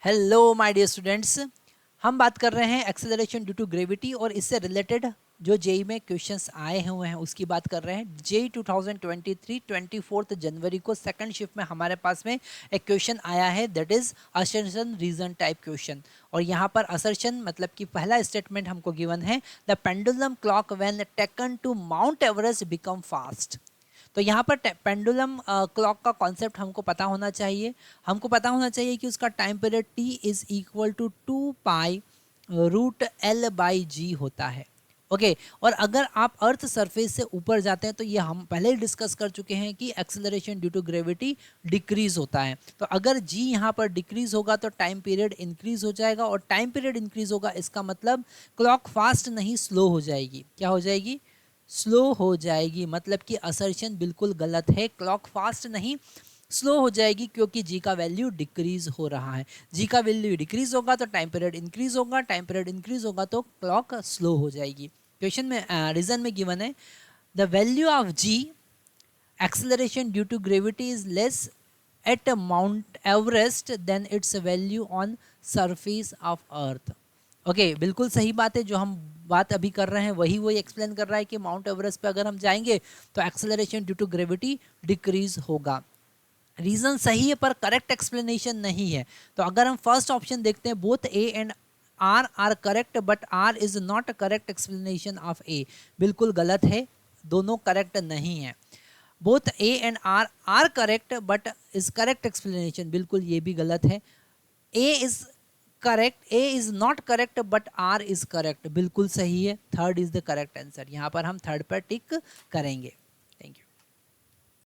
Hello my dear students, हम बात कर रहे हैं एक्सेलरेशन ड्यू टू ग्रेविटी और इससे रिलेटेड जो जेई में क्वेश्चंस आए हुए हैं उसकी बात कर रहे हैं। जेई 2023 24 जनवरी को सेकंड शिफ्ट में हमारे पास में एक क्वेश्चन आया है, that is assertion reason type question. और यहाँ पर असर्शन मतलब कि पहला स्टेटमेंट हमको गिवन है, the pendulum clock when taken to Mount Everest become fast. तो यहाँ पर पेंडुलम क्लॉक का कॉन्सेप्ट हमको पता होना चाहिए। हमको पता होना चाहिए कि उसका time period t is equal to 2π√L/g होता है। ओके और अगर आप अर्थ सरफेस से ऊपर जाते हैं तो ये हम पहले ही डिस्कस कर चुके हैं कि acceleration due to gravity decrease होता है। तो अगर g यहाँ पर डिक्रीज होगा तो टाइम पीरियड इंक्रीज हो जाएगा, और टाइम पीरियड इंक्रीज होगा इसका मतलब क्लॉक फास्ट नहीं स्लो हो जाएगी। क्या हो जाएगी? स्लो हो जाएगी। मतलब कि असर्शन बिल्कुल गलत है, क्लॉक फास्ट नहीं स्लो हो जाएगी, क्योंकि जी का वैल्यू डिक्रीज हो रहा है। जी का वैल्यू डिक्रीज होगा तो टाइम पीरियड इंक्रीज होगा, टाइम पीरियड इंक्रीज होगा तो क्लॉक स्लो हो जाएगी। क्वेश्चन में रीजन में गिवन है, the value of g acceleration due to gravity is less at Mount Everest than its value on surface of earth. Okay बिल्कुल सही बात है। जो हम बात अभी कर रहे हैं वही एक्सप्लेन कर रहा है कि माउंट एवरेस्ट पे अगर हम जाएंगे तो acceleration due to gravity decrease होगा। रीजन सही है पर करेक्ट एक्सप्लेनेशन नहीं है। तो अगर हम फर्स्ट ऑप्शन देखते हैं, both A and R correct but R is not correct explanation of A. बिल्कुल गलत है, दोनों करेक्ट नहीं है। Both A and R correct but is correct explanation, बिल्कुल ये भी गलत है। A is correct, A is not correct but R is correct, बिल्कुल सही है। Third is the correct answer. यहाँ पर हम थर्ड पर टिक करेंगे।